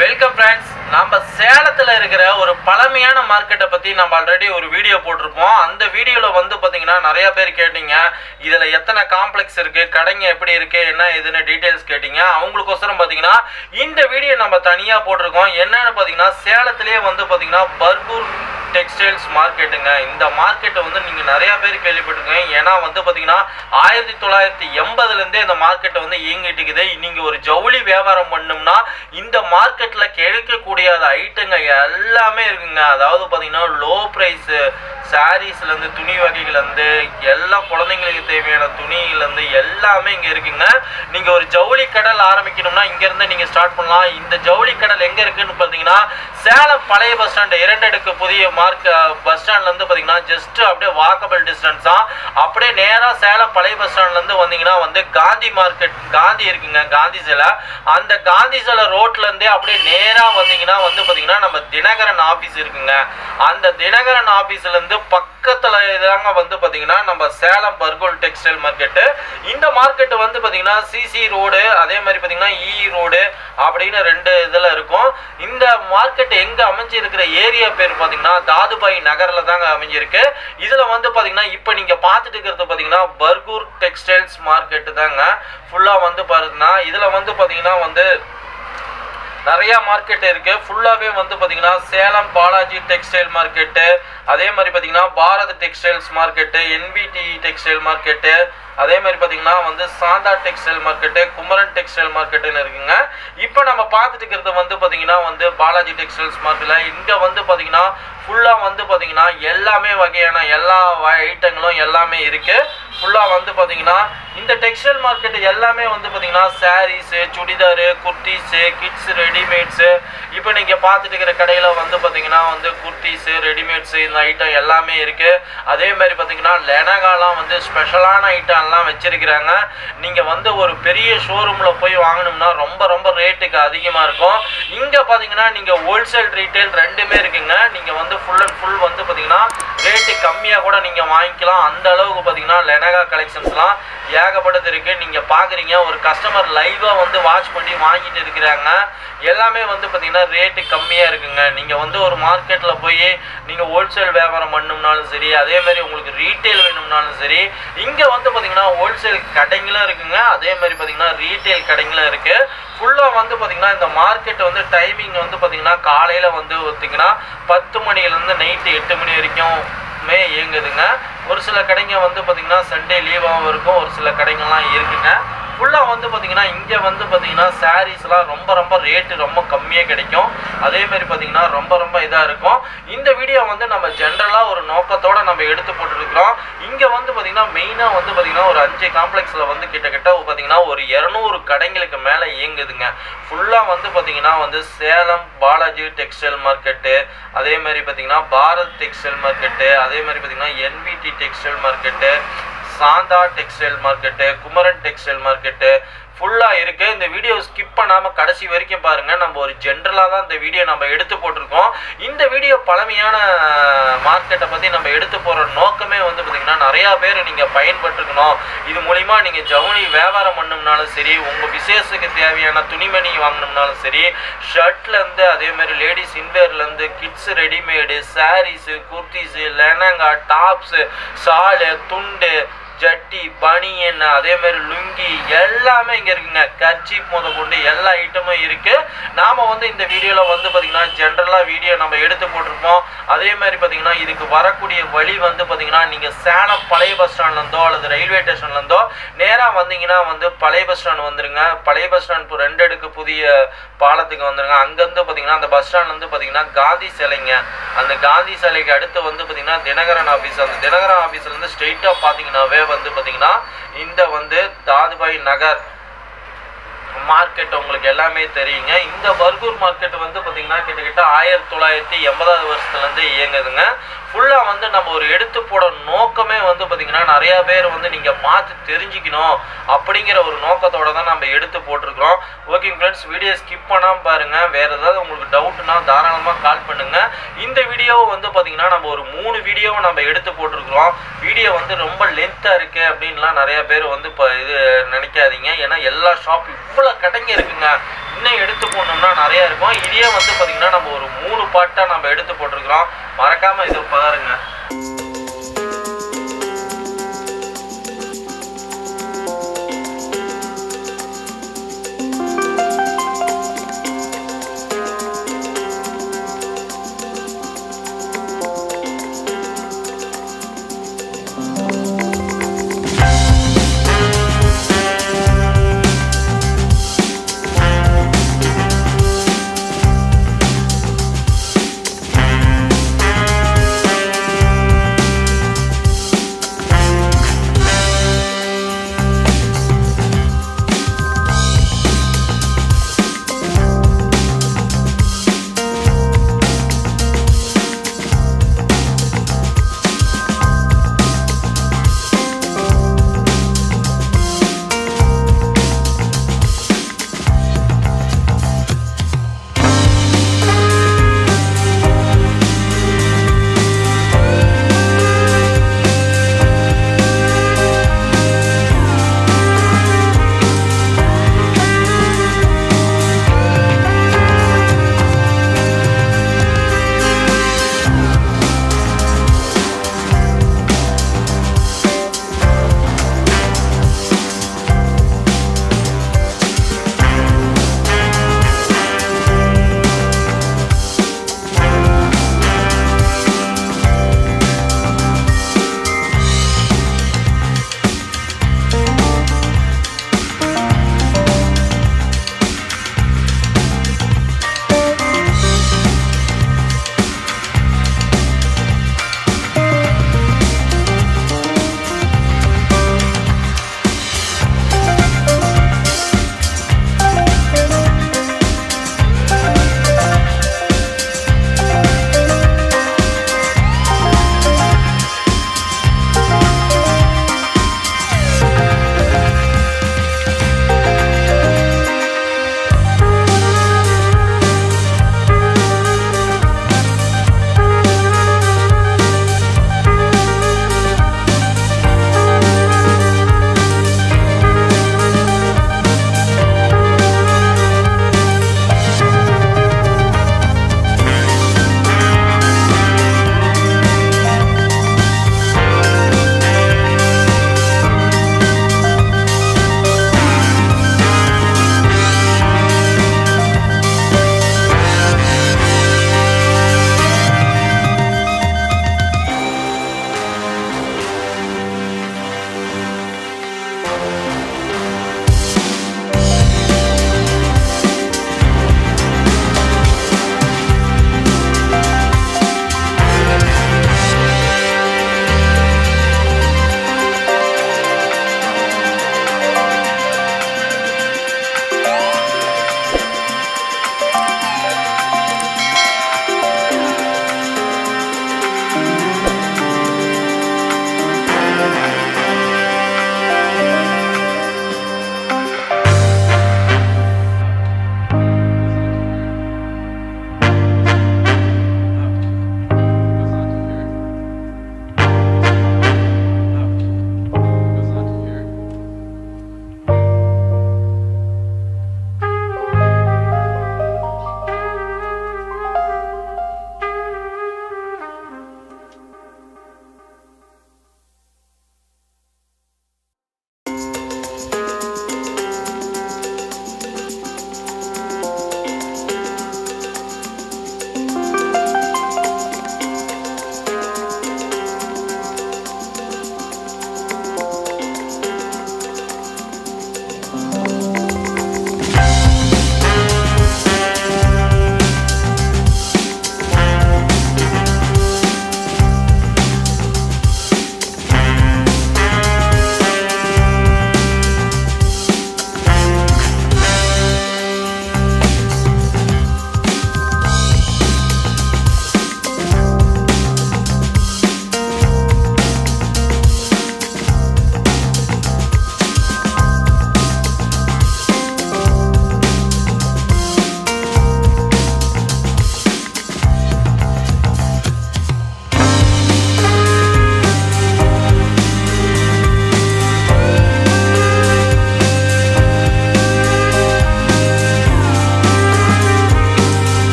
Welcome friends. நம்ம சேலத்தில் இருக்கிற ஒரு பழமையான மார்க்கெட்டை பற்றி நம்ம ஆல்ரெடி ஒரு வீடியோ போட்டிருப்போம். அந்த வீடியோவில் வந்து பார்த்தீங்கன்னா நிறைய பேர் கேட்டீங்க, இதில் எத்தனை காம்ப்ளெக்ஸ் இருக்குது, கடைங்க எப்படி இருக்குது, என்ன இதுன்னு டீட்டெயில்ஸ் கேட்டீங்க. அவங்களுக்கோசரம் பார்த்தீங்கன்னா இந்த வீடியோ நம்ம தனியாக போட்டிருக்கோம். என்னன்னு பார்த்தீங்கன்னா சேலத்திலே வந்து பார்த்தீங்கன்னா பர்கூர் டெக்ஸ்டைல்ஸ் மார்க்கெட்டுங்க. இந்த மார்க்கெட்டை வந்து நீங்கள் நிறையா பேர் கேள்விப்பட்டிருக்கீங்க. ஏன்னா வந்து பார்த்தீங்கன்னா 1980லேருந்தே இந்த மார்க்கெட்டை வந்து இயங்கிட்டு இருக்குது. நீங்கள் ஒரு ஜவுளி வியாபாரம் பண்ணோம்னா இந்த மார்க்கெட்டில் கிடைக்கக்கூடிய ஐட்டங்க எல்லாமே இருக்குங்க. அதாவது பார்த்தீங்கன்னா லோ ப்ரைஸு சாரீஸ்லேருந்து துணி வகைகள்லேருந்து எல்லா குழந்தைங்களுக்கு தேவையான துணியிலேருந்து எல்லாமே இங்கே இருக்குங்க. நீங்கள் ஒரு ஜவுளி கடல் ஆரம்பிக்கணும்னா இங்கேருந்து நீங்கள் ஸ்டார்ட் பண்ணலாம். இந்த ஜவுளி கடல் எங்கே இருக்குதுன்னு பார்த்தீங்கன்னா சேலம் பழைய பஸ் ஸ்டாண்டு 2 அடுக்கு புதிய பஸ் ஸ்டாண்ட்லேருந்து பார்த்தீங்கன்னா ஜஸ்ட் அப்படியே வாக்கபிள் டிஸ்டன்ஸ் தான். அப்படியே நேராக சேலம் பழைய பஸ் ஸ்டாண்ட்லேருந்து வந்தீங்கன்னா வந்து காந்தி மார்க்கெட், காந்தி இருக்குங்க, காந்தி சிலை. அந்த காந்தி சிலை ரோட்லேருந்தே அப்படியே நேராக வந்தீங்கன்னா வந்து பார்த்தீங்கன்னா நம்ம தினகரன் ஆஃபீஸ் இருக்குங்க. அந்த தினகரன் ஆஃபீஸ்லேருந்து பக்கத்தில் இதாங்க வந்து பார்த்தீங்கன்னா நம்ம சேலம் பர்கூர் டெக்ஸ்டைல் மார்க்கெட்டு. இந்த மார்க்கெட்டு வந்து பார்த்தீங்கன்னா சிசி ரோடு, அதே மாதிரி பார்த்தீங்கன்னா இ ரோடு அப்படின்னு 2 இதில் இருக்கும். இந்த மார்க்கெட் எங்கே அமைஞ்சிருக்கிற ஏரியா பேர் பார்த்தீங்கன்னா தாதுபாய் நகரில் தாங்க அமைஞ்சிருக்கு. இதில் வந்து பார்த்தீங்கன்னா இப்போ நீங்கள் பார்த்துட்டு இருக்கிறது பார்த்தீங்கன்னா பர்கூர் டெக்ஸ்டைல்ஸ் மார்க்கெட்டு தாங்க. ஃபுல்லாக வந்து பாருங்கன்னா இதில் வந்து பார்த்தீங்கன்னா வந்து நிறையா மார்க்கெட் இருக்குது. ஃபுல்லாகவே வந்து பார்த்தீங்கன்னா சேலம் பாலாஜி டெக்ஸ்டைல் மார்க்கெட்டு, அதே மாதிரி பார்த்தீங்கன்னா Bharat textiles market, NVD textile market, அதே மாதிரி பார்த்தீங்கன்னா வந்து Santha textile market, Kumaran textile மார்க்கெட்டுன்னு இருக்குங்க. இப்போ நம்ம பார்த்துட்டு இருக்கிறது வந்து பார்த்தீங்கன்னா வந்து பாலாஜி டெக்ஸ்டைல்ஸ் மார்க்கெட்டில் இங்கே வந்து பார்த்தீங்கன்னா ஃபுல்லாக வந்து பார்த்தீங்கன்னா எல்லாமே வகையான எல்லா ஐட்டங்களும் எல்லாமே இருக்குது. ஃபுல்லாக வந்து பார்த்தீங்கன்னா இந்த டெக்ஸ்டைல் மார்க்கெட்டு எல்லாமே வந்து பார்த்தீங்கன்னா sarees, churidar, kurtis, kids, readymades. இப்போ நீங்கள் பார்த்துட்டு இருக்கிற கடையில் வந்து பார்த்தீங்கன்னா வந்து குர்த்திஸு, ரெடிமேட்ஸு இந்த ஐட்டம் எல்லாமே இருக்குது. அதே மாதிரி பார்த்தீங்கன்னா லெனகாலாம் வந்து ஸ்பெஷலான ஐட்டம்லாம் வச்சுருக்கிறாங்க. நீங்கள் வந்து ஒரு பெரிய ஷோரூமில் போய் வாங்கணும்னா ரொம்ப ரேட்டுக்கு அதிகமாக இருக்கும். இங்கே பார்த்தீங்கன்னா நீங்கள் ஹோல்சேல் ரீட்டைல் ரெண்டுமே இருக்குங்க. நீங்கள் வந்து ஃபுல் அண்ட் ஃபுல் வந்து பார்த்தீங்கன்னா ரேட்டு கம்மியாக கூட நீங்கள் வாங்கிக்கலாம். அந்த அளவுக்கு பார்த்தீங்கன்னா லெனகா கலெக்ஷன்ஸ்லாம் ஏகப்பட்டது இருக்குது. நீங்கள் பார்க்குறீங்க, ஒரு கஸ்டமர் லைவாக வந்து வாட்ச் பண்ணி வாங்கிட்டு இருக்கிறாங்க. எல்லாமே வந்து பார்த்தீங்கன்னா ரேட்டு கம்மியாக இருக்குங்க. நீங்கள் வந்து ஒரு மார்க்கெட்டில் போய் நீங்கள் ஹோல்சேல் வியாபாரம் பண்ணணும்னாலும் சரி, அதே மாதிரி உங்களுக்கு ரீட்டைல் வேணும்னாலும் சரி, இங்கே வந்து பார்த்தீங்கன்னா ஹோல்சேல் கடைங்களும் இருக்குங்க, அதே மாதிரி பார்த்தீங்கன்னா ரீட்டைல் கடைங்களும் இருக்குது. ஃபுல்லாக வந்து பார்த்தீங்கன்னா இந்த மார்க்கெட் வந்து டைமிங் வந்து பார்த்தீங்கன்னா காலையில் வந்து பார்த்தீங்கன்னா 10 மணிலேருந்து நைட்டு 8 மணி வரைக்கும் இயங்குதுங்க. ஒரு சில கடைங்க வந்து பார்த்தீங்கன்னா சண்டே லீவாகவும் இருக்கும், ஒரு சில கடைங்கள்லாம் இருக்குங்க. ஃபுல்லாக வந்து பார்த்தீங்கன்னா இங்கே வந்து பார்த்தீங்கன்னா சாரீஸ்லாம் ரொம்ப ரேட்டு ரொம்ப கம்மியாக கிடைக்கும். அதே மாதிரி பார்த்தீங்கன்னா ரொம்ப இதாக இருக்கும். இந்த வீடியோ வந்து நம்ம ஜென்ரலாக ஒரு நோக்கத்தோடு நம்ம எடுத்து போட்டுருக்கிறோம். இங்கே வந்து பார்த்தீங்கன்னா மெயினாக வந்து பார்த்தீங்கன்னா ஒரு 5 காம்ப்ளெக்ஸில் வந்து கிட்டத்தட்ட பார்த்தீங்கன்னா ஒரு 200 கடைங்களுக்கு மேலே இயங்குதுங்க. ஃபுல்லாக வந்து பார்த்தீங்கன்னா வந்து சேலம் பாலாஜி டெக்ஸ்டைல் மார்க்கெட்டு, அதே மாதிரி பார்த்தீங்கன்னா பாரத் டெக்ஸ்டைல் மார்க்கெட்டு, அதே மாதிரி பார்த்தீங்கன்னா NVD textile market, Santha textile market, Kumaran textile market ஃபுல்லாக இருக்குது. இந்த வீடியோ ஸ்கிப் பண்ணாமல் கடைசி வரைக்கும் பாருங்கள். நம்ம ஒரு ஜென்ரலாக தான் இந்த வீடியோ நம்ம எடுத்து போட்டிருக்கோம். இந்த வீடியோ பழமையான மார்க்கெட்டை பற்றி நம்ம எடுத்து போகிற நோக்கமே வந்து பார்த்திங்கன்னா நிறையா பேர் நீங்கள் பயன்பட்டுருக்கணும். இது மூலிமா நீங்கள் ஜவுளி வியாபாரம் பண்ணணும்னாலும் சரி, உங்கள் விசேஷத்துக்கு தேவையான துணிமணி வாங்கணும்னாலும் சரி, ஷர்ட்லேருந்து அதே மாதிரி லேடிஸ் இன்வேர்லேருந்து kids readymade, saris, kurtis, lehenga, tops, shawl, துண்டு, ஜட்டி, பனியன், அதே மாதிரி லுங்கி எல்லாமே இங்கே இருக்குங்க. கர்ச்சீப் முத கொண்டு எல்லா ஐட்டமும் இருக்குது. நாம் வந்து இந்த வீடியோவில் வந்து பார்த்திங்கன்னா ஜென்ரலாக வீடியோ நம்ம எடுத்து போட்டிருப்போம். அதே மாதிரி பார்த்திங்கன்னா இதுக்கு வரக்கூடிய வழி வந்து பார்த்திங்கன்னா நீங்கள் சேலம் பழைய பஸ் ஸ்டாண்ட்லேருந்தோ அல்லது ரயில்வே ஸ்டேஷன்லேருந்தோ நேராக வந்தீங்கன்னா வந்து பழைய பஸ் ஸ்டாண்ட் வந்துடுங்க. பழைய பஸ் ஸ்டாண்ட் இப்போ 2 அடுக்கு புதிய பாலத்துக்கு வந்துடுங்க. அங்கேருந்து பார்த்திங்கன்னா அந்த பஸ் ஸ்டாண்ட்லேருந்து பார்த்திங்கன்னா காந்தி சிலைங்க. அந்த காந்தி சிலைக்கு அடுத்து வந்து பார்த்திங்கன்னா தினகரன் ஆஃபீஸ். அந்த தினகரன் ஆஃபீஸ்லேருந்து ஸ்ட்ரெயிட்டாக பார்த்தீங்கன்னாவே வந்து பார்த்தீங்கன்னா இந்த வந்து தாதுபாய் நகர் மார்க்கெட் உங்களுக்கு எல்லாமே தெரியுங்க. இந்த பர்கூர் மார்க்கெட் வந்து பார்த்தீங்கன்னா கிட்டத்தட்ட 1980வது வருஷத்துலேருந்து இயங்குதுங்க. ஃபுல்லாக வந்து நம்ம ஒரு எடுத்து போட நோக்கமே வந்து பார்த்திங்கன்னா நிறையா பேர் வந்து நீங்கள் பார்த்து தெரிஞ்சுக்கணும் அப்படிங்கிற ஒரு நோக்கத்தோடு தான் நம்ம எடுத்து போட்டிருக்கிறோம். ஓகே ஃப்ரெண்ட்ஸ், வீடியோ ஸ்கிப் பண்ணாமல் பாருங்கள். வேறு ஏதாவது உங்களுக்கு டவுட்னா தாராளமாக கால் பண்ணுங்கள். இந்த வீடியோவை வந்து பார்த்திங்கன்னா நம்ம ஒரு 3 வீடியோவை நம்ம எடுத்து போட்டிருக்கிறோம். வீடியோ வந்து ரொம்ப லென்த்தாக இருக்குது அப்படின்லாம் நிறையா பேர் வந்து இப்போ இது நினைக்காதீங்க. ஏன்னா எல்லா ஷாப் இவ்வளோ கடைங்க இருக்குங்க. இன்னும் எடுத்து போடணும்னா நிறையா இருக்கும். இது வந்து பார்த்தீங்கன்னா நம்ம ஒரு 3 பார்ட்டாக நம்ம எடுத்து போட்டிருக்கிறோம். மறக்காமல் இதை பாருங்க.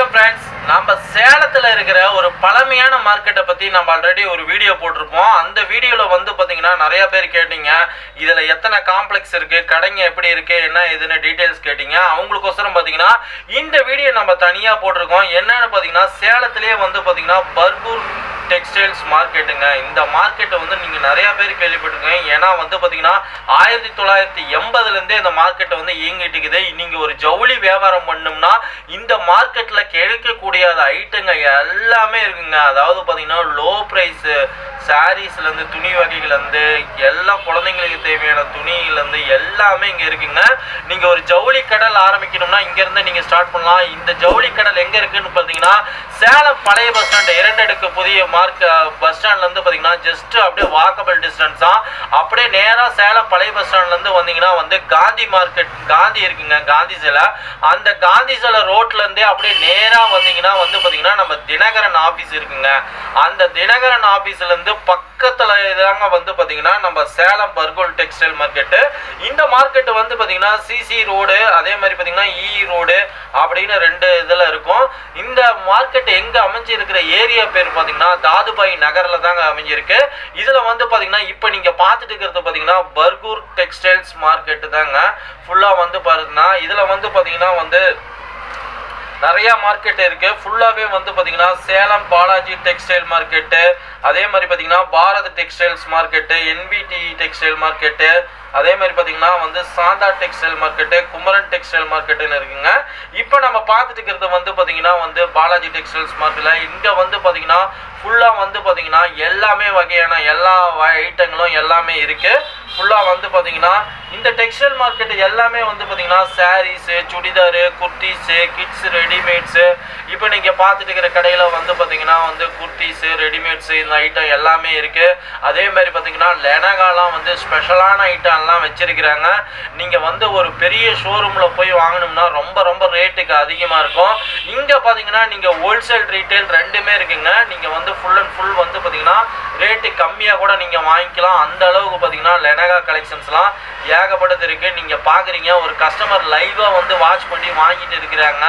வணக்கம் ஃப்ரெண்ட்ஸ், நம்ம சேலத்தில் இருக்கிற ஒரு பழமையான மார்க்கெட்டை பற்றி நம்ம ஆல்ரெடி ஒரு வீடியோ போட்டிருப்போம். அந்த வீடியோவில் வந்து பார்த்தீங்கன்னா நிறையா பேர் கேட்டீங்க, இதில் எத்தனை காம்ப்ளெக்ஸ் இருக்குது, கடைங்க எப்படி இருக்குது, என்ன இதுன்னு டீட்டெயில்ஸ் கேட்டீங்க. அவங்களுக்கோசரம் பார்த்தீங்கன்னா இந்த வீடியோ நம்ம தனியாக போட்டிருக்கோம். என்னன்னு பார்த்தீங்கன்னா சேலத்திலே வந்து பார்த்தீங்கன்னா பர்கூர் டெக்ஸ்டைல்ஸ் மார்க்கெட்டுங்க. இந்த மார்க்கெட்டை வந்து நீங்கள் நிறையா பேர் கேள்விப்பட்டிருக்கீங்க. ஏன்னா வந்து பார்த்தீங்கன்னா 1980லேருந்தே இந்த மார்க்கெட்டை வந்து இயங்கிட்டு இருக்குது. நீங்கள் ஒரு ஜவுளி வியாபாரம் பண்ணோம்னா இந்த மார்க்கெட்டில் கிடைக்கக்கூடிய ஐட்டங்க எல்லாமே இருக்குங்க. அதாவது பார்த்தீங்கன்னா லோ ப்ரைஸு சாரீஸ்லேருந்து துணி வகைகள்லேருந்து எல்லாம் குழந்தைங்களுக்கு தேவையான துணியிலேருந்து எல்லாமே இங்கே இருக்குங்க. நீங்கள் ஒரு ஜவுளி கடல் ஆரம்பிக்கணும்னா இங்கேருந்து நீங்கள் ஸ்டார்ட் பண்ணலாம். இந்த ஜவுளி கடல் எங்கே இருக்குன்னு பார்த்தீங்கன்னா சேலம் பழைய பஸ் ஸ்டாண்டு 2 அடுக்கு புதிய பஸ் ஸ்டாண்ட்லேருந்து பார்த்தீங்கன்னா ஜஸ்ட் அப்படியே வாக்கபிள் டிஸ்டன்ஸ் தான். அப்படியே நேராக சேலம் பழைய பஸ் ஸ்டாண்ட்லேருந்து வந்தீங்கன்னா வந்து காந்தி மார்க்கெட், காந்தி இருக்குங்க, காந்தி சிலை. அந்த காந்தி சிலை ரோட்லேருந்தே அப்படியே நேராக வந்தீங்கன்னா வந்து பார்த்தீங்கன்னா நம்ம தினகரன் ஆஃபீஸ் இருக்குங்க. அந்த தினகரன் ஆஃபீஸ்லேருந்து பக்கத்தில் இதாங்க வந்து பார்த்தீங்கன்னா நம்ம சேலம் பர்கூர் டெக்ஸ்டைல் மார்க்கெட்டு. இந்த மார்க்கெட்டு வந்து பார்த்தீங்கன்னா சிசி ரோடு, அதே மாதிரி பார்த்தீங்கன்னா இ ரோடு அப்படின்னு 2 இதில் இருக்கும். இந்த மார்க்கெட் எங்கே அமைஞ்சிருக்கிற ஏரியா பேர் பார்த்தீங்கன்னா தாதுபாய் நகரில் தாங்க அமைஞ்சிருக்கு. இதில் வந்து பார்த்தீங்கன்னா இப்போ நீங்கள் பார்த்துட்டு இருக்கிறது பார்த்தீங்கன்னா பர்கூர் டெக்ஸ்டைல்ஸ் மார்க்கெட்டு தாங்க. ஃபுல்லாக வந்து பாருங்கன்னா இதில் வந்து பார்த்தீங்கன்னா வந்து நிறையா மார்க்கெட் இருக்குது. ஃபுல்லாகவே வந்து பார்த்தீங்கன்னா சேலம் பாலாஜி டெக்ஸ்டைல் மார்க்கெட்டு, அதே மாதிரி பார்த்தீங்கன்னா Bharat textiles market, NVD textile market, அதே மாதிரி பார்த்தீங்கன்னா வந்து Santha textile market, Kumaran textile மார்க்கெட்டுன்னு இருக்குங்க. இப்போ நம்ம பார்த்துட்டு இருக்கிறது வந்து பார்த்தீங்கன்னா வந்து பாலாஜி டெக்ஸ்டைல்ஸ் மார்க்கெட்டில் இங்கே வந்து பார்த்தீங்கன்னா ஃபுல்லாக வந்து பார்த்தீங்கன்னா எல்லாமே வகையான எல்லா ஐட்டங்களும் எல்லாமே இருக்குது. ஃபுல்லாக வந்து பார்த்தீங்கன்னா இந்த டெக்ஸ்டைல் மார்க்கெட்டு எல்லாமே வந்து பார்த்தீங்கன்னா sarees, churidar, kurtis, kids, readymades. இப்போ நீங்கள் பார்த்துட்டு இருக்கிற கடையில் வந்து பார்த்தீங்கன்னா வந்து குர்த்திஸு, ரெடிமேட்ஸு இந்த ஐட்டம் எல்லாமே இருக்குது. அதே மாதிரி பார்த்தீங்கன்னா லெனகாலாம் வந்து ஸ்பெஷலான ஐட்டம்லாம் வச்சுருக்கிறாங்க. நீங்கள் வந்து ஒரு பெரிய ஷோரூமில் போய் வாங்கணும்னா ரொம்ப ரேட்டுக்கு அதிகமாக இருக்கும். இங்கே பார்த்தீங்கன்னா நீங்கள் ஹோல்சேல் ரீட்டைல் ரெண்டுமே இருக்குங்க. நீங்கள் வந்து ஃபுல் அண்ட் ஃபுல் வந்து பார்த்தீங்கன்னா ரேட்டு கம்மியாக கூட நீங்கள் வாங்கிக்கலாம். அந்த அளவுக்கு பார்த்தீங்கன்னா லெனகா கலெக்ஷன்ஸ்லாம் ஏகப்பட்டது இருக்குது. நீங்கள் பார்க்குறீங்க, ஒரு கஸ்டமர் லைவாக வந்து வாட்ச் பண்ணி வாங்கிட்டு இருக்கிறாங்க.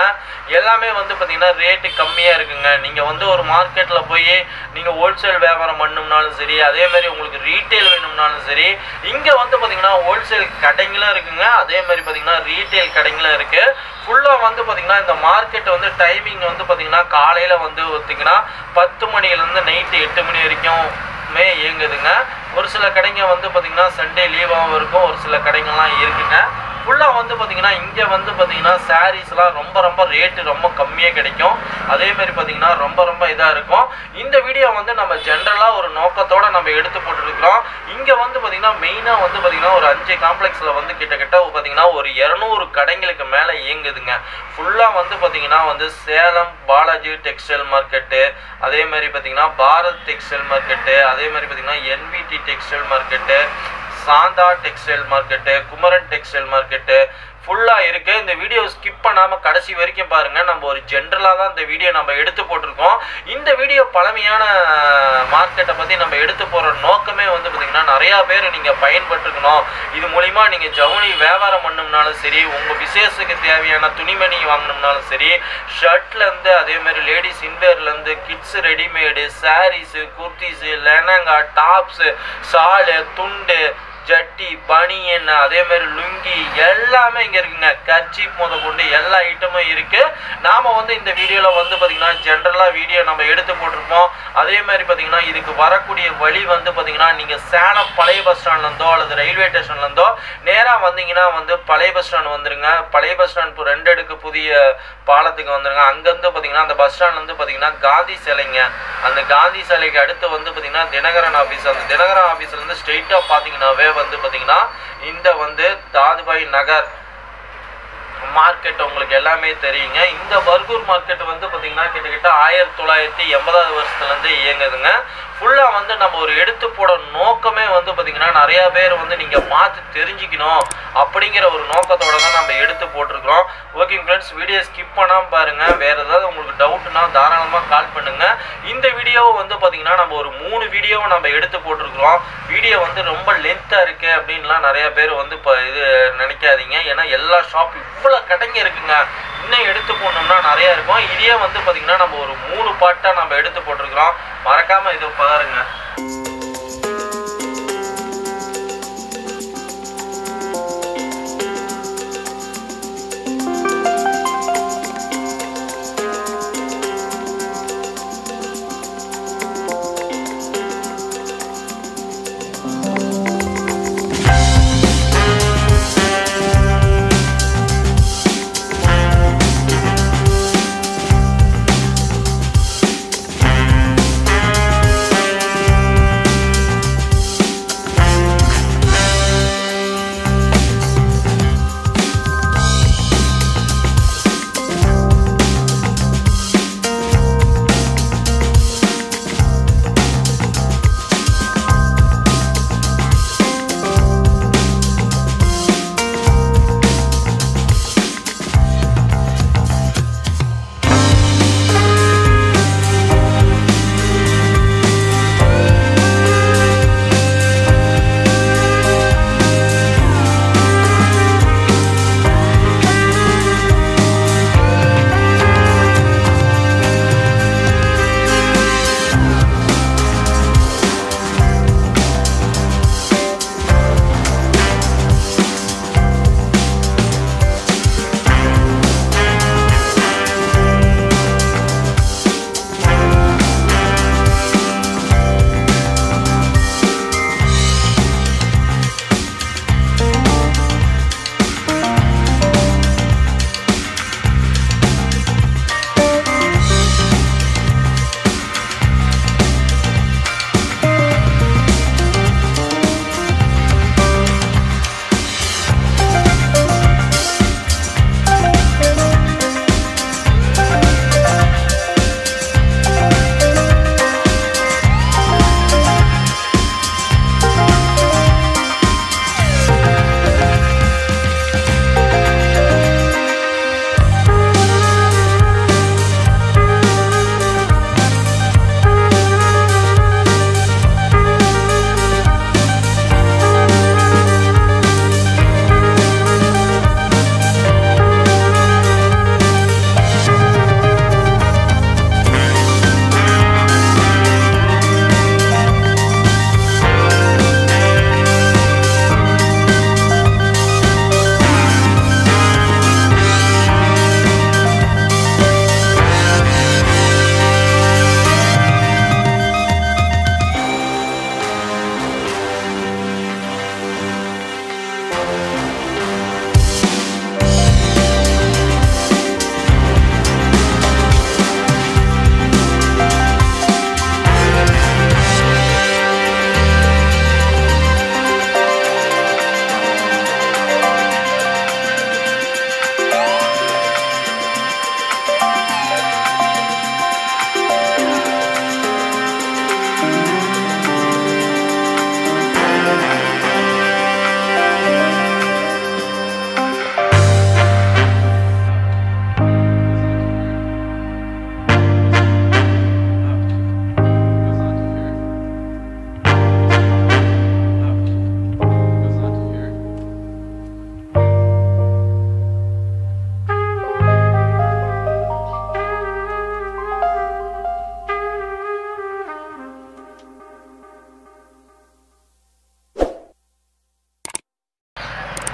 எல்லாமே வந்து பார்த்தீங்கன்னா ரேட்டு கம்மியாக இருக்குங்க. நீங்கள் வந்து ஒரு மார்க்கெட்டில் போய் நீங்கள் ஹோல்சேல் வியாபாரம் பண்ணணும்னாலும் சரி, அதேமாதிரி உங்களுக்கு ரீட்டைல் வேணும்னாலும் சரி, இங்கே வந்து பார்த்தீங்கன்னா ஹோல்சேல் கடைங்களும் இருக்குங்க, அதே மாதிரி பார்த்தீங்கன்னா ரீட்டைல் கடைங்களும் இருக்குது. ஃபுல்லாக வந்து பார்த்தீங்கன்னா இந்த மார்க்கெட் வந்து டைமிங் வந்து பார்த்தீங்கன்னா காலையில் வந்து பார்த்தீங்கன்னா 10 மணிலேருந்து நைட்டு 8 மணி வரைக்குமே இயங்குதுங்க. ஒரு சில கடைங்க வந்து பார்த்தீங்கன்னா சண்டே லீவாகவும் இருக்கும், ஒரு சில கடைங்கள்லாம் இருக்குங்க. ஃபுல்லாக வந்து பார்த்தீங்கன்னா இங்கே வந்து பார்த்தீங்கன்னா சாரீஸ்லாம் ரொம்ப ரேட்டு ரொம்ப கம்மியாக கிடைக்கும். அதேமாதிரி பார்த்தீங்கன்னா ரொம்ப இதாக இருக்கும். இந்த வீடியோ வந்து நம்ம ஜென்ரலாக ஒரு நோக்கத்தோடு நம்ம எடுத்து போட்டுருக்கிறோம். இங்கே வந்து பார்த்தீங்கன்னா மெயினாக வந்து பார்த்தீங்கன்னா ஒரு 5 காம்ப்ளெக்ஸில் வந்து கிட்டத்தட்ட பார்த்தீங்கன்னா ஒரு 200 கடைங்களுக்கு மேலே இயங்குதுங்க. ஃபுல்லாக வந்து பார்த்தீங்கன்னா வந்து சேலம் பாலாஜி டெக்ஸ்டைல் மார்க்கெட்டு, அதே மாதிரி பார்த்தீங்கன்னா பாரத் டெக்ஸ்டைல் மார்க்கெட்டு, அதே மாதிரி பார்த்தீங்கன்னா NVD textile market, Santha textile market, Kumaran textile market ஃபுல்லாக இருக்குது. இந்த வீடியோ ஸ்கிப் பண்ணாமல் கடைசி வரைக்கும் பாருங்கள். நம்ம ஒரு ஜென்ரலாக தான் இந்த வீடியோ நம்ம எடுத்து போட்டிருக்கோம். இந்த வீடியோ பழமையான மார்க்கெட்டை பற்றி நம்ம எடுத்து போகிற நோக்கமே வந்து பார்த்திங்கன்னா நிறையா பேர் நீங்கள் பயன்பட்டுருக்கணும். இது மூலிமா நீங்கள் ஜவுளி வியாபாரம் பண்ணணும்னாலும் சரி, உங்கள் விசேஷத்துக்கு தேவையான துணிமணி வாங்கணும்னாலும் சரி, ஷர்ட்லேருந்து அதேமாதிரி லேடிஸ் இன்வேர்லேருந்து kids readymade, saris, kurtis, lehenga, tops, shawl, துண்டு, ஜட்டி, பனியன், அதே மாதிரி லுங்கி எல்லாமே இங்கே இருக்குங்க. கர்ச்சீப் முத கொண்டு எல்லா ஐட்டமும் இருக்குது. நாம் வந்து இந்த வீடியோவில் வந்து பார்த்திங்கன்னா ஜென்ரலாக வீடியோ நம்ம எடுத்து போட்டிருப்போம். அதே மாதிரி பார்த்திங்கன்னா இதுக்கு வரக்கூடிய வழி வந்து பார்த்திங்கன்னா நீங்கள் சேலம் பழைய பஸ் ஸ்டாண்ட்லேருந்தோ அல்லது ரயில்வே ஸ்டேஷன்லேருந்தோ நேராக வந்தீங்கன்னா வந்து பழைய பஸ் ஸ்டாண்ட் வந்துடுங்க. பழைய பஸ் ஸ்டாண்ட் இப்போ 2 அடுக்கு புதிய பாலத்துக்கு வந்துடுங்க. அங்கேருந்து பார்த்திங்கன்னா அந்த பஸ் ஸ்டாண்ட்லேருந்து பார்த்திங்கன்னா காந்தி சிலைங்க. அந்த காந்தி சிலைக்கு அடுத்து வந்து பார்த்திங்கன்னா தினகரன் ஆஃபீஸ். அந்த தினகரன் ஆஃபீஸ்லேருந்து ஸ்ட்ரெயிட்டாக பார்த்தீங்கன்னாவே வந்து பார்த்தீங்கன்னா இந்த வந்து தாதுபாய் நகர் மார்க்கெட் உங்களுக்கு எல்லாமே தெரியுங்க. இந்த பர்கூர் மார்க்கெட் வந்து பார்த்தீங்கன்னா கிட்டத்தட்ட 1980 வருஷத்துலேருந்து இயங்குதுங்க. ஃபுல்லாக வந்து நம்ம ஒரு எடுத்து போட நோக்கமே வந்து பார்த்திங்கன்னா நிறையா பேர் வந்து நீங்கள் பார்த்து தெரிஞ்சுக்கணும் அப்படிங்கிற ஒரு நோக்கத்தோடு தான் நம்ம எடுத்து போட்டிருக்கிறோம். ஓகே ஃப்ரெண்ட்ஸ், வீடியோ ஸ்கிப் பண்ணாமல் பாருங்கள். வேறு ஏதாவது உங்களுக்கு டவுட்னா தாராளமாக கால் பண்ணுங்கள். இந்த வீடியோவை வந்து பார்த்திங்கன்னா நம்ம ஒரு 3 வீடியோவை நம்ம எடுத்து போட்டிருக்கிறோம். வீடியோ வந்து ரொம்ப லென்த்தாக இருக்குது அப்படின்லாம் நிறையா பேர் வந்து இப்போ இது நினைக்காதீங்க. ஏன்னா எல்லா ஷாப் இவ்வளோ அவ்வளோ கடைங்க இருக்குங்க. இன்னும் எடுத்து போடணும்னா நிறைய இருக்கும். இதே வந்து பார்த்தீங்கன்னா நம்ம ஒரு 3 பார்ட்டாக நம்ம எடுத்து போட்டிருக்கிறோம். மறக்காமல் இதை பாருங்க.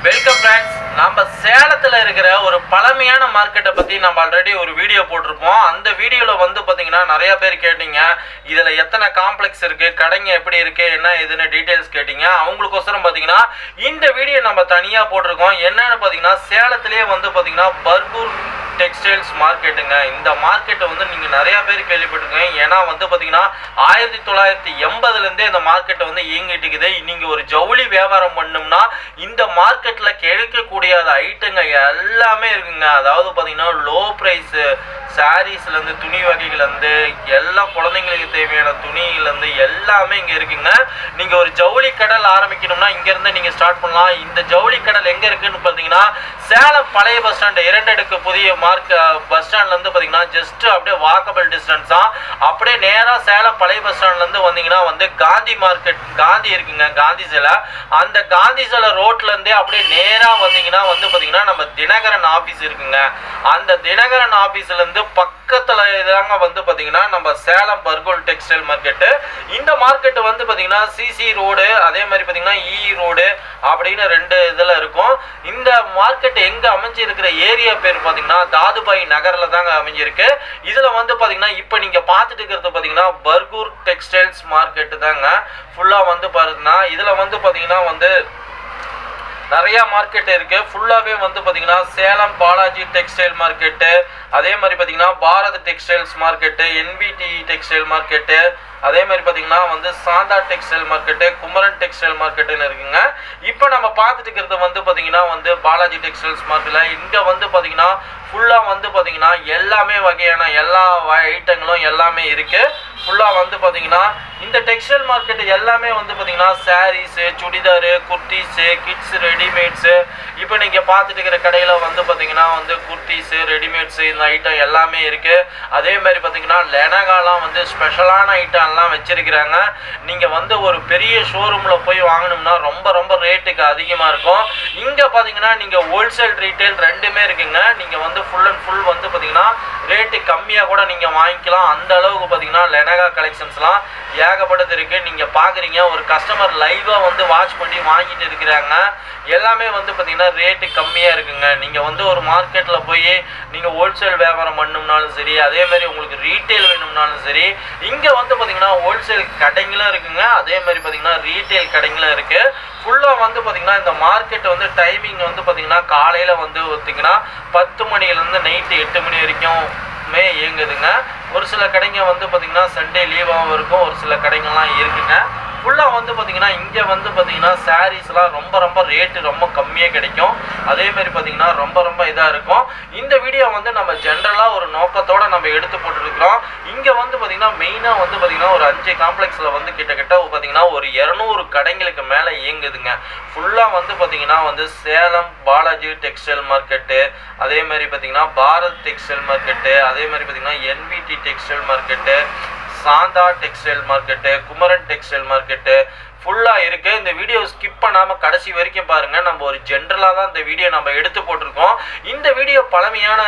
Welcome friends. நம்ம சேலத்தில் இருக்கிற ஒரு பழமையான மார்க்கெட்டை பற்றி நம்ம ஆல்ரெடி ஒரு வீடியோ போட்டிருப்போம். அந்த வீடியோவில் வந்து பார்த்தீங்கன்னா நிறையா பேர் கேட்டீங்க, இதில் எத்தனை காம்ப்ளெக்ஸ் இருக்குது, கடைங்க எப்படி இருக்குது, என்ன இதுன்னு டீட்டெயில்ஸ் கேட்டீங்க. அவங்களுக்கோசரம் பார்த்தீங்கன்னா இந்த வீடியோ நம்ம தனியாக போட்டிருக்கோம். என்னன்னு பார்த்தீங்கன்னா சேலத்திலே வந்து பார்த்தீங்கன்னா பர்கூர் டெக்ஸ்டைல்ஸ் மார்க்கெட்டுங்க. இந்த மார்க்கெட்டை வந்து நீங்கள் நிறையா பேர் கேள்விப்பட்டிருக்கீங்க. ஏன்னா வந்து பார்த்தீங்கன்னா 1980லேருந்தே இந்த மார்க்கெட்டை வந்து இயங்கிட்டு இருக்குது. நீங்கள் ஒரு ஜவுளி வியாபாரம் பண்ணோம்னா இந்த மார்க்கெட்டில் கிடைக்கக்கூடிய ஐட்டங்க எல்லாமே இருக்குங்க. அதாவது பார்த்தீங்கன்னா லோ ப்ரைஸு, சாரீஸ்லேருந்து துணி வகைகள்லேருந்து எல்லா குழந்தைங்களுக்கு தேவையான துணியிலேருந்து எல்லாமே இங்கே இருக்குங்க. நீங்கள் ஒரு ஜவுளி கடல் ஆரம்பிக்கணும்னா இங்கேருந்து நீங்கள் ஸ்டார்ட் பண்ணலாம். இந்த ஜவுளி கடல் எங்கே இருக்குன்னு பார்த்தீங்கன்னா சேலம் பழைய பஸ் ஸ்டாண்டு 2 அடுக்கு புதிய பஸ் ஸ்டாண்ட்லேருந்து பார்த்தீங்கன்னா ஜஸ்ட் அப்படியே வாக்கபிள் டிஸ்டன்ஸ் தான். அப்படியே நேராக சேலம் பழைய பஸ் ஸ்டாண்ட்லேருந்து வந்தீங்கன்னா வந்து காந்தி மார்க்கெட் காந்தி இருக்குங்க, காந்தி சிலை. அந்த காந்தி சிலை ரோட்லேருந்தே அப்படியே நேராக வந்தீங்கன்னா வந்து பார்த்தீங்கன்னா நம்ம தினகரன் ஆஃபீஸ் இருக்குங்க. அந்த தினகரன் ஆஃபீஸ்லேருந்து பக்கத்தில் தாங்க வந்து பார்த்தீங்கன்னா நம்ம சேலம் பர்கூர் டெக்ஸ்டைல் மார்க்கெட்டு. இந்த மார்க்கெட்டு வந்து பார்த்தீங்கன்னா சிசி ரோடு அதே மாதிரி பார்த்தீங்கன்னா இ ரோடு அப்படின்னு 2 இதில் இருக்கும். இந்த மார்க்கெட் எங்கே அமைஞ்சிருக்கிற ஏரியா பேர் பார்த்தீங்கன்னா தாதுபாய் நகரில் தாங்க அமைஞ்சிருக்கு. இதில் வந்து பார்த்தீங்கன்னா இப்போ நீங்கள் பார்த்துட்டு இருக்கிறது பார்த்தீங்கன்னா பர்கூர் டெக்ஸ்டைல்ஸ் மார்க்கெட்டு தாங்க ஃபுல்லாக வந்து பாருங்கன்னா. இதில் வந்து பார்த்தீங்கன்னா வந்து நிறையா மார்க்கெட் இருக்குது. ஃபுல்லாகவே வந்து பார்த்தீங்கன்னா சேலம் பாலாஜி டெக்ஸ்டைல் மார்க்கெட்டு, அதே மாதிரி பார்த்தீங்கன்னா Bharat textiles market, NVD textile market, அதே மாதிரி பார்த்தீங்கன்னா வந்து Santha textile market, Kumaran textile மார்க்கெட்டுன்னு இருக்குங்க. இப்போ நம்ம பார்த்துட்டு இருக்கிறது வந்து பார்த்தீங்கன்னா வந்து பாலாஜி டெக்ஸ்டைல்ஸ் மார்க்கெட்டில் இங்கே வந்து பார்த்தீங்கன்னா ஃபுல்லாக வந்து பார்த்தீங்கன்னா எல்லாமே வகையான எல்லா ஐட்டங்களும் எல்லாமே இருக்குது. ஃபுல்லாக வந்து பார்த்தீங்கன்னா இந்த டெக்ஸ்டைல் மார்க்கெட்டு எல்லாமே வந்து பார்த்தீங்கன்னா sarees, churidar, kurtis, kids readymades. இப்போ நீங்கள் பார்த்துட்டு இருக்கிற கடையில் வந்து பார்த்தீங்கன்னா வந்து குர்த்திஸு, ரெடிமேட்ஸு இந்த ஐட்டம் எல்லாமே இருக்குது. அதே மாதிரி பார்த்தீங்கன்னா லெனகாலாம் வந்து ஸ்பெஷலான ஐட்டம்லாம் வச்சுருக்கிறாங்க. நீங்கள் வந்து ஒரு பெரிய ஷோரூமில் போய் வாங்கணும்னா ரொம்ப ரேட்டுக்கு அதிகமாக இருக்கும். இங்கே பார்த்தீங்கன்னா நீங்கள் ஹோல்சேல் ரீட்டைல் ரெண்டுமே இருக்குங்க. நீங்கள் வந்து ஃபுல் அண்ட் ஃபுல் வந்து பார்த்தீங்கன்னா ரேட்டு கம்மியாக கூட நீங்கள் வாங்கிக்கலாம். அந்த அளவுக்கு பார்த்தீங்கன்னா லெனகா கலெக்ஷன்ஸ்லாம் ஏகப்பட்டது இருக்குது. நீங்கள் பார்க்குறீங்க ஒரு கஸ்டமர் லைவாக வந்து வாட்ச் பண்ணி வாங்கிட்டு இருக்கிறாங்க. எல்லாமே வந்து பார்த்தீங்கன்னா ரேட்டு கம்மியாக இருக்குங்க. நீங்கள் வந்து ஒரு மார்க்கெட்டில் போய் நீங்கள் ஹோல்சேல் வியாபாரம் பண்ணணும்னாலும் சரி, அதே மாதிரி உங்களுக்கு ரீட்டைல் வேணும்னாலும் சரி, இங்கே வந்து பார்த்தீங்கன்னா ஹோல்சேல் கடைங்களும் இருக்குங்க, அதே மாதிரி பார்த்தீங்கன்னா ரீட்டைல் கடைங்களும் இருக்குது. ஃபுல்லாக வந்து பார்த்தீங்கன்னா இந்த மார்க்கெட் வந்து டைமிங் வந்து பார்த்தீங்கன்னா காலையில் வந்து பார்த்தீங்கன்னா 10 மணிலேருந்து நைட்டு 8 மணி வரைக்கும் இயங்குதுங்க. ஒரு சில கடைங்க வந்து பார்த்தீங்கன்னா சண்டே லீவாகவும் இருக்கும், ஒரு சில கடைங்கள்லாம் இருக்குங்க. ஃபுல்லாக வந்து பார்த்தீங்கன்னா இங்கே வந்து பார்த்தீங்கன்னா சாரீஸ்லாம் ரொம்ப ரேட்டு ரொம்ப கம்மியாக கிடைக்கும். அதேமாதிரி பார்த்தீங்கன்னா ரொம்ப இதாக இருக்கும். இந்த வீடியோ வந்து நம்ம ஜென்ரலாக ஒரு நோக்கத்தோடு நம்ம எடுத்து போட்டுருக்கிறோம். இங்கே வந்து பார்த்தீங்கன்னா மெயினாக வந்து பார்த்தீங்கன்னா ஒரு 5 காம்ப்ளெக்ஸில் வந்து கிட்டத்தட்ட பார்த்தீங்கன்னா ஒரு 200 கடைங்களுக்கு மேலே இயங்குதுங்க. ஃபுல்லாக வந்து பார்த்தீங்கன்னா வந்து சேலம் பாலாஜி டெக்ஸ்டைல் மார்க்கெட்டு, அதே மாதிரி பார்த்தீங்கன்னா பாரத் டெக்ஸ்டைல் மார்க்கெட்டு, அதே மாதிரி பார்த்தீங்கன்னா NVD textile market, Santha textile market, Kumaran textile market ஃபுல்லாக இருக்குது. இந்த வீடியோ ஸ்கிப் பண்ணாமல் கடைசி வரைக்கும் பாருங்கள். நம்ம ஒரு ஜென்ரலாக தான் இந்த வீடியோ நம்ம எடுத்து போட்டிருக்கோம். இந்த வீடியோ பழமையான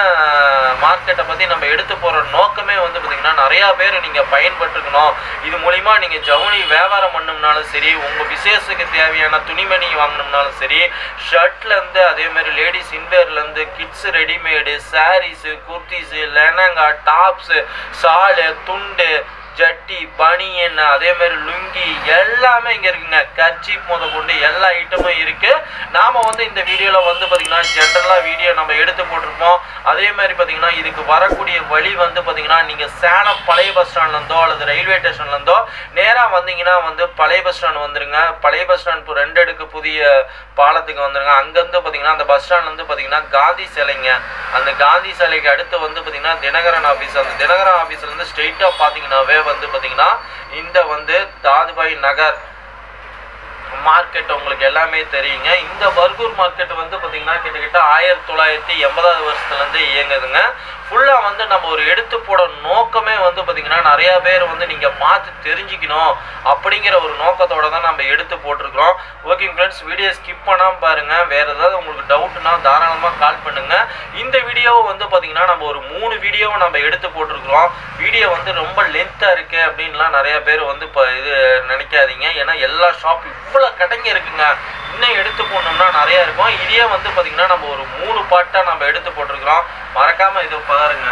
மார்க்கெட்டை பற்றி நம்ம எடுத்து போகிற நோக்கமே வந்து பார்த்திங்கன்னா நிறையா பேர் நீங்கள் பயன்பட்டுருக்கணும். இது மூலிமா நீங்கள் ஜவுளி வியாபாரம் பண்ணணும்னாலும் சரி, உங்கள் விசேஷத்துக்கு தேவையான துணிமணி வாங்கணும்னாலும் சரி, ஷர்ட்லேருந்து அதேமாதிரி லேடிஸ் இன்வேர்லேருந்து kids readymade, saris, kurtis, lehenga, tops, shawl, துண்டு, ஜட்டி, பனியன், அதே மாதிரி லுங்கி எல்லாமே இங்கே இருக்குங்க. கர்ச்சீப் முத கொண்டு எல்லா ஐட்டமும் இருக்குது. நாம் வந்து இந்த வீடியோவில் வந்து பார்த்திங்கன்னா ஜென்ரலாக வீடியோ நம்ம எடுத்து போட்டிருப்போம். அதே மாதிரி பார்த்திங்கன்னா இதுக்கு வரக்கூடிய வழி வந்து பார்த்திங்கன்னா நீங்கள் சேலம் பழைய பஸ் ஸ்டாண்ட்லேருந்தோ அல்லது ரயில்வே ஸ்டேஷன்லேருந்தோ நேராக வந்தீங்கன்னா வந்து பழைய பஸ் ஸ்டாண்ட் வந்துடுங்க. பழைய பஸ் ஸ்டாண்ட் இப்போ 2 அடுக்கு புதிய பாலத்துக்கு வந்துடுங்க. அங்கேருந்து பார்த்திங்கன்னா அந்த பஸ் ஸ்டாண்ட்லேருந்து பார்த்திங்கன்னா காந்தி சிலைங்க. அந்த காந்தி சிலைக்கு அடுத்து வந்து பார்த்திங்கன்னா தினகரன் ஆஃபீஸ். அந்த தினகரன் ஆஃபீஸ்லேருந்து ஸ்ட்ரெயிட்டாக பார்த்தீங்கன்னாவே வந்து பார்த்தீங்கன்னா இந்த வந்து தாதுபாய் நகர் மார்க்கெட் உங்களுக்கு எல்லாமே தெரியுங்க. இந்த பர்கூர் மார்க்கெட் வந்து பார்த்தீங்கன்னா கிட்டத்தட்ட 1980 வருஷத்துலேருந்து இயங்குதுங்க. ஃபுல்லாக வந்து நம்ம ஒரு எடுத்து போட நோக்கமே வந்து பார்த்திங்கன்னா நிறையா பேர் வந்து நீங்கள் பார்த்து தெரிஞ்சுக்கணும் அப்படிங்கிற ஒரு நோக்கத்தோடு தான் நம்ம எடுத்து போட்டிருக்கிறோம். ஓகே ஃப்ரெண்ட்ஸ், வீடியோ ஸ்கிப் பண்ணாமல் பாருங்கள். வேறு ஏதாவது உங்களுக்கு டவுட்னா தாராளமாக கால் பண்ணுங்கள். இந்த வீடியோவை வந்து பார்த்திங்கன்னா நம்ம ஒரு 3 வீடியோவை நம்ம எடுத்து போட்டிருக்கிறோம். வீடியோ வந்து ரொம்ப லென்த்தாக இருக்குது அப்படின்லாம் நிறையா பேர் வந்து இப்போ இது நினைக்காதீங்க. ஏன்னா எல்லா ஷாப் இவ்வளோ கடைங்க இருக்குங்க. இன்னும் எடுத்து போடணும்னா நிறையா இருக்கும். இதே வந்து பார்த்திங்கன்னா நம்ம ஒரு 3 பார்ட்டாக நம்ம எடுத்து போட்டிருக்கிறோம். மறக்காமல் இதை பாருங்க.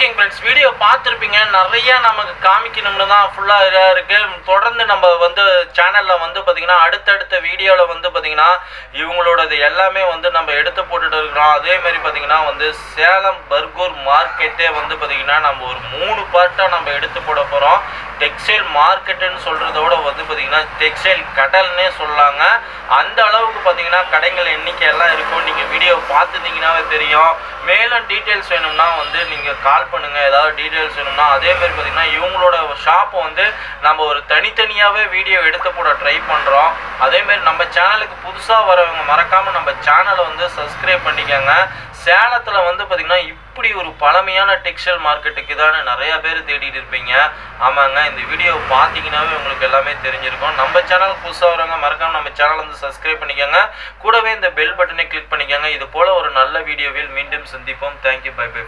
ஓகேங்க ஃப்ரெண்ட்ஸ், வீடியோ பார்த்துருப்பீங்க. நிறைய நமக்கு காமிக்கணும்னு தான் ஃபுல்லாக இதாக இருக்குது. தொடர்ந்து நம்ம வந்து சேனலில் வந்து பார்த்திங்கன்னா அடுத்தடுத்த வீடியோவில் வந்து பார்த்திங்கன்னா இவங்களோடது எல்லாமே வந்து நம்ம எடுத்து போட்டுட்டு இருக்கிறோம். அதேமாரி பார்த்திங்கன்னா வந்து சேலம் பர்கூர் மார்க்கெட்டே வந்து பார்த்திங்கன்னா நம்ம ஒரு 3 பார்ட்டாக நம்ம எடுத்து போட போகிறோம். டெக்ஸ்டைல் மார்க்கெட்டுன்னு சொல்கிறத விட வந்து பார்த்திங்கன்னா டெக்ஸ்டைல் கடல்னே சொல்லாங்க. அந்த அளவுக்கு பார்த்திங்கன்னா கடைகள் எண்ணிக்கை எல்லாம் இருக்கும். நீங்கள் வீடியோ பார்த்துருந்தீங்கன்னாவே தெரியும். மேலும் டீட்டெயில்ஸ் வேணும்னா வந்து நீங்கள் கால் பண்ணுங்கள். ஏதாவது டீட்டெயில்ஸ் வேணும்னா அதேமாரி பார்த்திங்கன்னா இவங்களோட ஷாப்பை வந்து நம்ம ஒரு தனித்தனியாகவே வீடியோ எடுத்து போட ட்ரை பண்ணுறோம். அதேமாரி நம்ம சேனலுக்கு புதுசாக வரவங்க மறக்காமல் நம்ம சேனலை வந்து சப்ஸ்கிரைப் பண்ணிக்கோங்க. சேலத்தில் வந்து பார்த்திங்கன்னா இப்படி ஒரு பழமையான டெக்ஸ்டைல் மார்க்கெட்டுக்கு தானே நிறையா பேர் தேடிட்டு இருப்பீங்க. ஆமாங்க, இந்த வீடியோ பார்த்தீங்கன்னாவே உங்களுக்கு எல்லாமே தெரிஞ்சிருக்கும். நம்ம சேனல் புதுசாக வரவங்க மறக்காமல் நம்ம சேனல் வந்து சப்ஸ்கிரைப் பண்ணிக்கோங்க. கூடவே இந்த பெல் பட்டனை கிளிக் பண்ணிக்கோங்க. இது போல் ஒரு நல்ல வீடியோவில் மீண்டும் சந்திப்போம். Thank you, bye by.